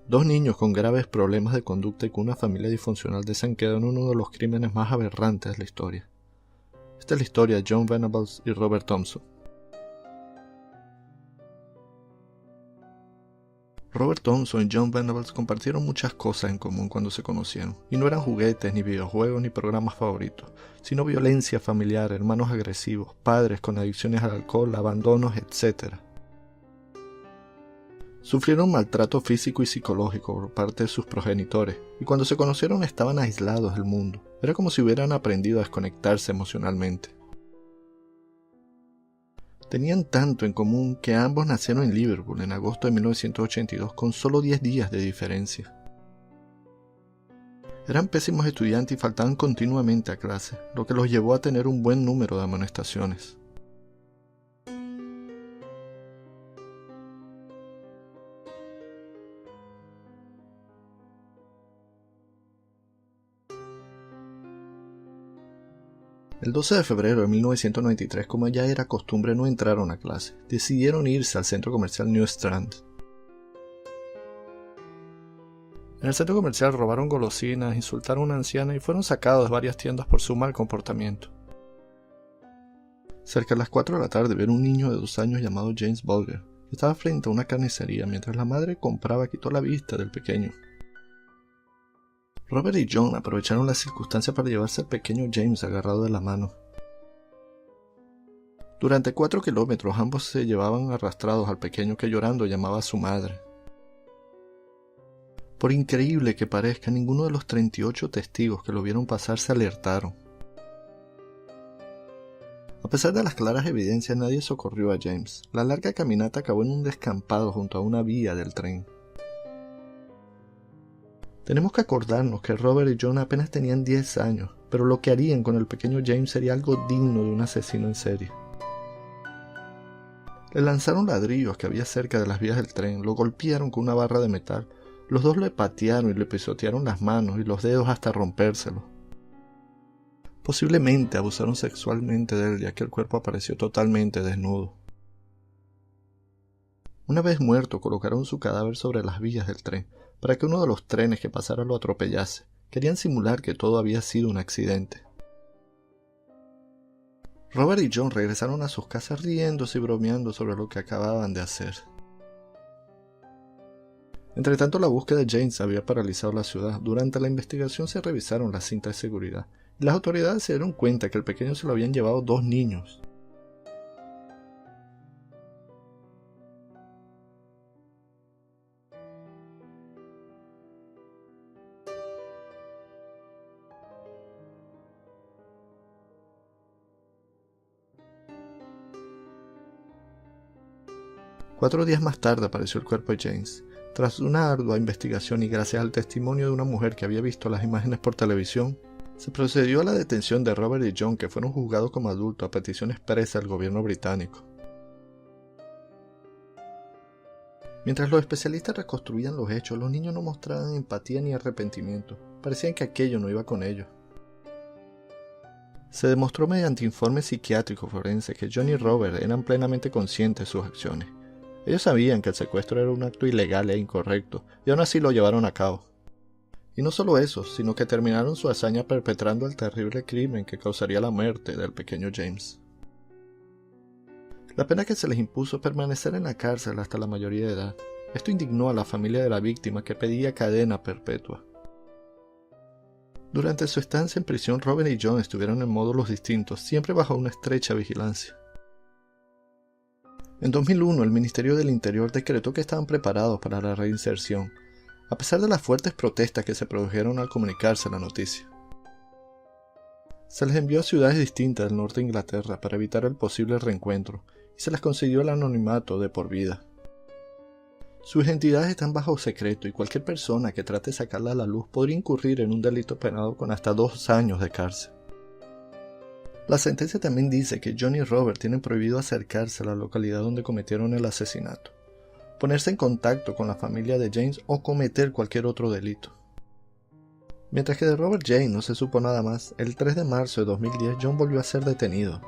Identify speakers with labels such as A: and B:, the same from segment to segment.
A: Dos niños con graves problemas de conducta y con una familia disfuncional desanquedan uno de los crímenes más aberrantes de la historia. Esta es la historia de John Venables y Robert Thompson. Robert Thompson y John Venables compartieron muchas cosas en común cuando se conocieron, y no eran juguetes, ni videojuegos, ni programas favoritos, sino violencia familiar, hermanos agresivos, padres con adicciones al alcohol, abandonos, etc. Sufrieron maltrato físico y psicológico por parte de sus progenitores, y cuando se conocieron estaban aislados del mundo. Era como si hubieran aprendido a desconectarse emocionalmente. Tenían tanto en común que ambos nacieron en Liverpool en agosto de 1982 con solo 10 días de diferencia. Eran pésimos estudiantes y faltaban continuamente a clase, lo que los llevó a tener un buen número de amonestaciones. El 12 de febrero de 1993, como ya era costumbre, no entraron a clase. Decidieron irse al centro comercial New Strand. En el centro comercial robaron golosinas, insultaron a una anciana y fueron sacados de varias tiendas por su mal comportamiento. Cerca de las 4 de la tarde vieron un niño de 2 años llamado James Bulger, que estaba frente a una carnicería mientras la madre compraba quitó la vista del pequeño. Robert y John aprovecharon la circunstancia para llevarse al pequeño James agarrado de la mano. Durante 4 kilómetros ambos se llevaban arrastrados al pequeño que llorando llamaba a su madre. Por increíble que parezca, ninguno de los 38 testigos que lo vieron pasar se alertaron. A pesar de las claras evidencias, nadie socorrió a James. La larga caminata acabó en un descampado junto a una vía del tren. Tenemos que acordarnos que Robert y John apenas tenían 10 años, pero lo que harían con el pequeño James sería algo digno de un asesino en serie. Le lanzaron ladrillos que había cerca de las vías del tren, lo golpearon con una barra de metal, los dos le patearon y le pisotearon las manos y los dedos hasta rompérselos. Posiblemente abusaron sexualmente de él, ya que el cuerpo apareció totalmente desnudo. Una vez muerto, colocaron su cadáver sobre las vías del tren, para que uno de los trenes que pasara lo atropellase. Querían simular que todo había sido un accidente. Robert y John regresaron a sus casas riéndose y bromeando sobre lo que acababan de hacer. Entretanto, la búsqueda de James había paralizado la ciudad. Durante la investigación se revisaron las cintas de seguridad, y las autoridades se dieron cuenta que el pequeño se lo habían llevado 2 niños. Cuatro días más tarde apareció el cuerpo de James. Tras una ardua investigación y gracias al testimonio de una mujer que había visto las imágenes por televisión, se procedió a la detención de Robert y John, que fueron juzgados como adultos a petición expresa del gobierno británico. Mientras los especialistas reconstruían los hechos, los niños no mostraban empatía ni arrepentimiento. Parecían que aquello no iba con ellos. Se demostró mediante informes psiquiátricos forenses que John y Robert eran plenamente conscientes de sus acciones. Ellos sabían que el secuestro era un acto ilegal e incorrecto, y aún así lo llevaron a cabo. Y no solo eso, sino que terminaron su hazaña perpetrando el terrible crimen que causaría la muerte del pequeño James. La pena que se les impuso permanecer en la cárcel hasta la mayoría de edad. Esto indignó a la familia de la víctima, que pedía cadena perpetua. Durante su estancia en prisión, Robert y John estuvieron en módulos distintos, siempre bajo una estrecha vigilancia. En 2001, el Ministerio del Interior decretó que estaban preparados para la reinserción, a pesar de las fuertes protestas que se produjeron al comunicarse la noticia. Se les envió a ciudades distintas del norte de Inglaterra para evitar el posible reencuentro, y se les concedió el anonimato de por vida. Sus identidades están bajo secreto y cualquier persona que trate de sacarla a la luz podría incurrir en un delito penado con hasta 2 años de cárcel. La sentencia también dice que John y Robert tienen prohibido acercarse a la localidad donde cometieron el asesinato, ponerse en contacto con la familia de James o cometer cualquier otro delito. Mientras que de Robert James no se supo nada más, el 3 de marzo de 2010 John volvió a ser detenido.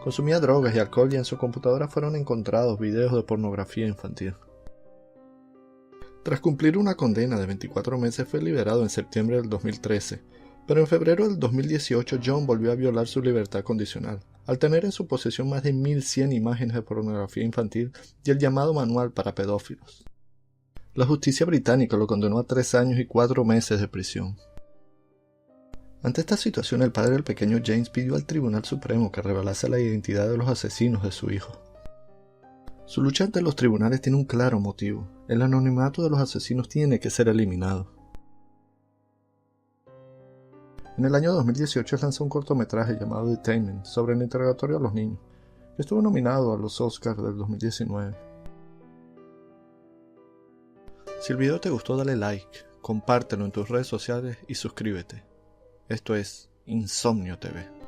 A: Consumía drogas y alcohol y en su computadora fueron encontrados videos de pornografía infantil. Tras cumplir una condena de 24 meses fue liberado en septiembre del 2013, pero en febrero del 2018 John volvió a violar su libertad condicional, al tener en su posesión más de 1.100 imágenes de pornografía infantil y el llamado manual para pedófilos. La justicia británica lo condenó a 3 años y 4 meses de prisión. Ante esta situación, el padre del pequeño James pidió al Tribunal Supremo que revelase la identidad de los asesinos de su hijo. Su lucha ante los tribunales tiene un claro motivo: el anonimato de los asesinos tiene que ser eliminado. En el año 2018 lanzó un cortometraje llamado Detainment sobre el interrogatorio a los niños, que estuvo nominado a los Oscars del 2019. Si el video te gustó, dale like, compártelo en tus redes sociales y suscríbete. Esto es Insomnio TV.